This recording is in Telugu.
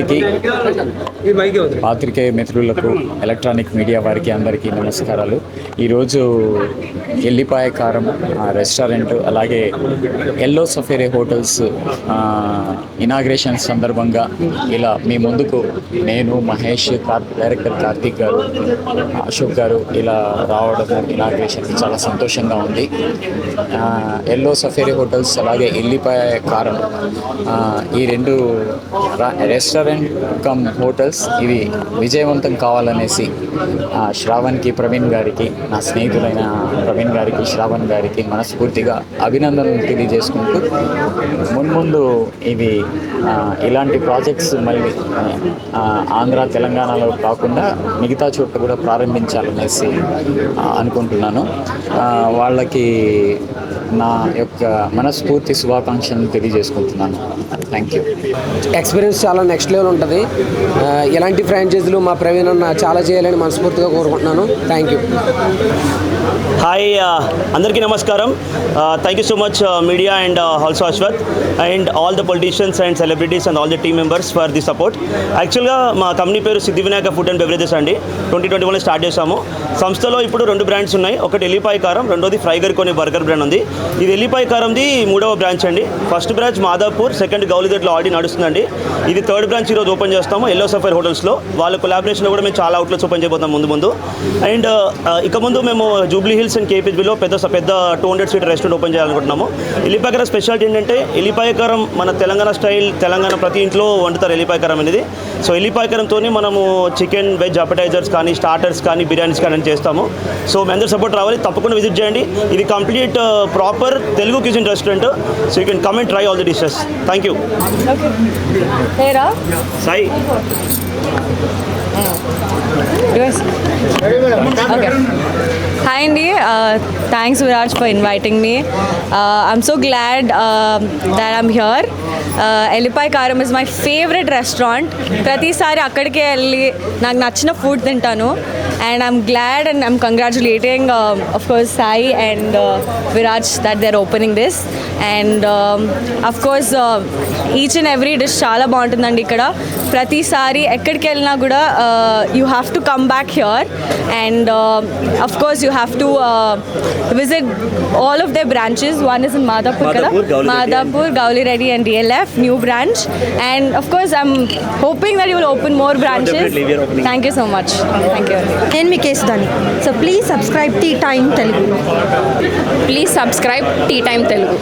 అందరికీ, పాత్రికేయ మిత్రులకు, ఎలక్ట్రానిక్ మీడియా వారికి అందరికీ నమస్కారాలు. ఈరోజు ఎల్లిపాయ కారం రెస్టారెంట్, అలాగే ఎల్లో సఫేరీ హోటల్స్ ఇనాగ్రేషన్ సందర్భంగా ఇలా మీ ముందుకు నేను, మహేష్, డైరెక్టర్ కార్తీక్ గారు, అశోక్ గారు ఇలా రావడం ఇనాగ్రేషన్ చాలా సంతోషంగా ఉంది. ఎల్లో సఫేరీ హోటల్స్ అలాగే ఎల్లిపాయ కారం ఈ రెండు రెస్టారెంట్ కమ్ హోటల్స్ ఇవి విజయవంతం కావాలనేసి శ్రావణ్కి, ప్రవీణ్ గారికి, నా స్నేహితులైన ప్రవీణ్ గారికి, శ్రావణ్ గారికి మనస్ఫూర్తిగా అభినందనలు తెలియజేసుకుంటూ మున్ముందు ఇవి ఇలాంటి ప్రాజెక్ట్స్ మళ్ళీ ఆంధ్ర, తెలంగాణలో కాకుండా మిగతా చోట్ల కూడా ప్రారంభించాలనేసి అనుకుంటున్నాను. వాళ్ళకి నా యొక్క మనస్ఫూర్తి శుభాకాంక్షలను తెలియజేసుకుంటున్నాను. Thank you. ఎక్స్పీరియన్స్ చాలా నెక్స్ట్ లెవెల్ ఉంటుంది. ఇలాంటి ఫ్రాంచైజీలు మా ప్రవీణ్ అన్న చాలా చేయాలని మనస్ఫూర్తిగా కోరుకుంటున్నాను. Thank you. హాయ్, అందరికీ నమస్కారం. Thank you so much media and also Ashwath and all the politicians and celebrities and all the team members for the support. యాక్చువల్గా మా కంపెనీ పేరు సిద్ధి వినాయక ఫుడ్ అండ్ బెవరేజెస్ అండి. 2021లో స్టార్ట్ చేశాము. సంస్థలో ఇప్పుడు 2 బ్రాండ్స్ ఉన్నాయి. ఒకటి ఎల్లిపాయ కారం, రెండోది ఫ్రైగర్ కొనే బర్గర్ బ్రాండ్ ఉంది. ఇది ఎల్లిపాయ కారంది 3వ బ్రాంచ్ అండి. ఫస్ట్ బ్రాంచ్ మాదాపూర్, సెకండ్ గౌలిదట్లో ఆల్రెడీ నడుస్తుందండి. ఇది 3rd బ్రాంచ్ ఈరోజు ఓపెన్ చేస్తాము ఎల్లో సఫైర్ హోటల్స్లో. వాళ్ళ కొలాబరేషన్లో కూడా మేము చాలా అవుట్లెట్స్ ఓపెన్ చేయబోతాం ముందు. అండ్ ఇక ముందు మేము జూబ్లీ హిల్స్ అండ్ కేపీహెచ్బీలో పెద్ద 200 సీటర్ రెస్టారెంట్ ఓపెన్ చేయాలనుకుంటున్నాము. ఎల్లిపాయ కారం స్పెషాలిటీ ఏంటంటే ఎల్లిపాయ కారం మన తెలంగాణ స్టైల్, తెలంగాణ ప్రతి ఇంట్లో వండుతారు ఎల్లిపాయ కారం అనేది. సో ఎల్లిపాయ కారంతో మనము చికెన్, వెజ్ అపెటైజర్స్ కానీ, స్టార్టర్స్ కానీ, బిర్యానీస్ కానీ చేస్తాము. సో మీ అందరూ సపోర్ట్ రావాలి, తప్పకుండా విజిట్ చేయండి. ఇది complete proper Telugu cuisine restaurant. So you can come and try all the dishes. Thank you. Sai. Hi Andy, thanks Viraj for inviting me. I'm so glad that I'm here. ఎల్లిపాయ కారం ఇస్ మై ఫేవరెట్ రెస్టారెంట్. ప్రతిసారి అక్కడికే వెళ్ళి నాకు నచ్చిన ఫుడ్ తింటాను. And I'm glad and I'm congratulating of course Sai and Viraj that they are opening this. And of course each and every dish చాలా బాగుంటుందండి ఇక్కడ. ప్రతిసారి ఎక్కడికి వెళ్ళినా కూడా you have to come back here. And of course you have to visit all of their branches. One is in Madhapur, Gaulireddy and DLF, new branch. And of course, I'm hoping that you will open more branches. Thank you so much. Thank you. నేను మీ కేసుదాని. So please subscribe Tea Time Telugu. Please subscribe Tea Time Telugu.